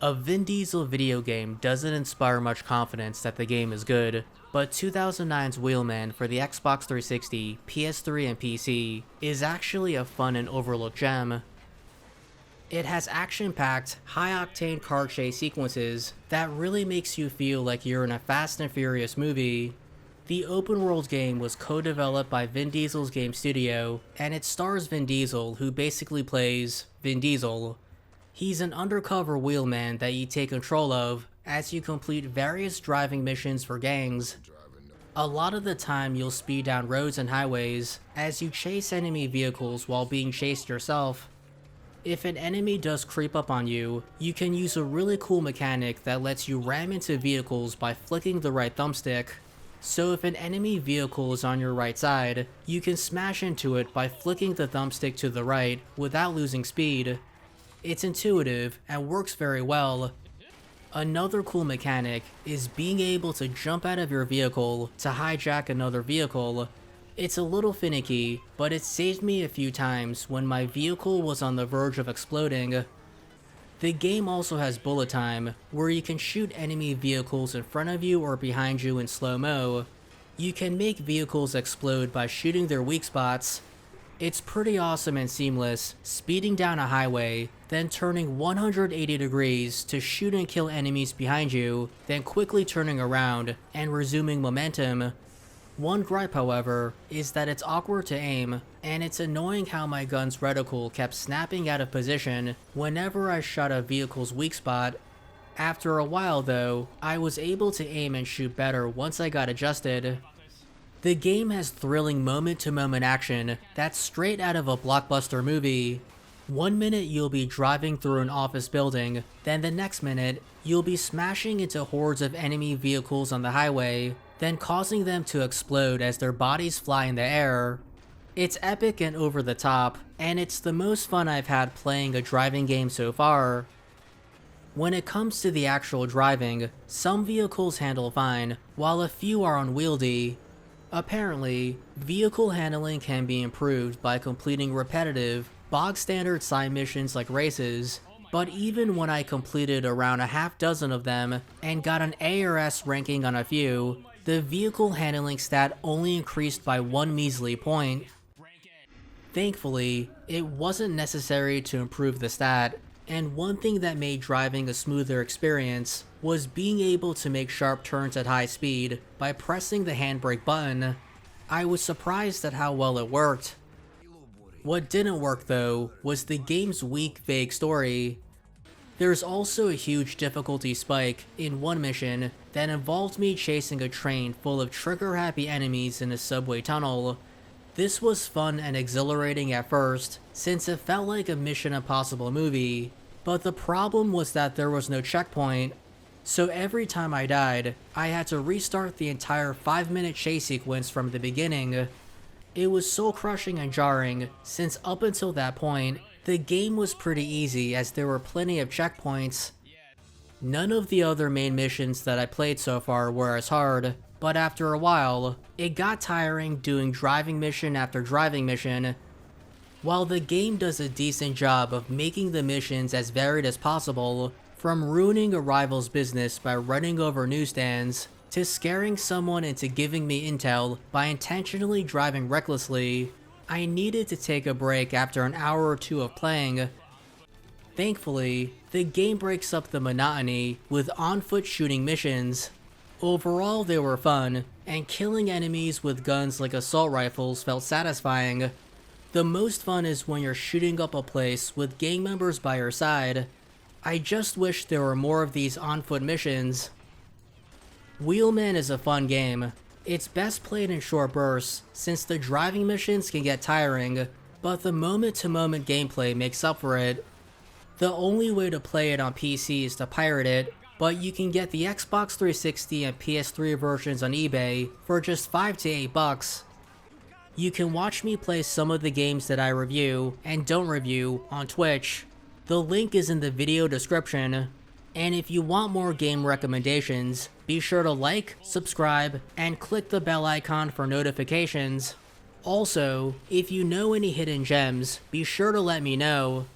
A Vin Diesel video game doesn't inspire much confidence that the game is good, but 2009's Wheelman for the Xbox 360, PS3 and PC is actually a fun and overlooked gem. It has action-packed, high-octane car chase sequences that really makes you feel like you're in a Fast and Furious movie. The open-world game was co-developed by Vin Diesel's game studio, and it stars Vin Diesel, who basically plays Vin Diesel. He's an undercover wheelman that you take control of as you complete various driving missions for gangs. A lot of the time you'll speed down roads and highways as you chase enemy vehicles while being chased yourself. If an enemy does creep up on you, you can use a really cool mechanic that lets you ram into vehicles by flicking the right thumbstick. So if an enemy vehicle is on your right side, you can smash into it by flicking the thumbstick to the right without losing speed. It's intuitive and works very well. Another cool mechanic is being able to jump out of your vehicle to hijack another vehicle. It's a little finicky, but it saved me a few times when my vehicle was on the verge of exploding. The game also has bullet time, where you can shoot enemy vehicles in front of you or behind you in slow-mo. You can make vehicles explode by shooting their weak spots. It's pretty awesome and seamless, speeding down a highway, then turning 180 degrees to shoot and kill enemies behind you, then quickly turning around and resuming momentum. One gripe, however, is that it's awkward to aim, and it's annoying how my gun's reticle kept snapping out of position whenever I shot a vehicle's weak spot. After a while though, I was able to aim and shoot better once I got adjusted. The game has thrilling moment-to-moment action that's straight out of a blockbuster movie. One minute you'll be driving through an office building, then the next minute you'll be smashing into hordes of enemy vehicles on the highway, then causing them to explode as their bodies fly in the air. It's epic and over the top, and it's the most fun I've had playing a driving game so far. When it comes to the actual driving, some vehicles handle fine, while a few are unwieldy. Apparently, vehicle handling can be improved by completing repetitive, bog-standard side missions like races, but even when I completed around a half dozen of them and got an A or S ranking on a few, the vehicle handling stat only increased by one measly point. Thankfully, it wasn't necessary to improve the stat, and one thing that made driving a smoother experience was being able to make sharp turns at high speed by pressing the handbrake button. I was surprised at how well it worked. What didn't work though was the game's weak, vague story. There's also a huge difficulty spike in one mission that involved me chasing a train full of trigger-happy enemies in a subway tunnel. This was fun and exhilarating at first, since it felt like a Mission Impossible movie, but the problem was that there was no checkpoint. So every time I died, I had to restart the entire 5-minute chase sequence from the beginning. It was soul-crushing and jarring, since up until that point, the game was pretty easy as there were plenty of checkpoints. None of the other main missions that I played so far were as hard, but after a while, it got tiring doing driving mission after driving mission. While the game does a decent job of making the missions as varied as possible, from ruining a rival's business by running over newsstands, to scaring someone into giving me intel by intentionally driving recklessly, I needed to take a break after an hour or two of playing. Thankfully, the game breaks up the monotony with on-foot shooting missions. Overall, they were fun, and killing enemies with guns like assault rifles felt satisfying. The most fun is when you're shooting up a place with gang members by your side. I just wish there were more of these on-foot missions. Wheelman is a fun game. It's best played in short bursts, since the driving missions can get tiring, but the moment-to-moment gameplay makes up for it. The only way to play it on PC is to pirate it, but you can get the Xbox 360 and PS3 versions on eBay for just $5 to $8. You can watch me play some of the games that I review and don't review on Twitch. The link is in the video description. And if you want more game recommendations, be sure to like, subscribe, and click the bell icon for notifications. Also, if you know any hidden gems, be sure to let me know.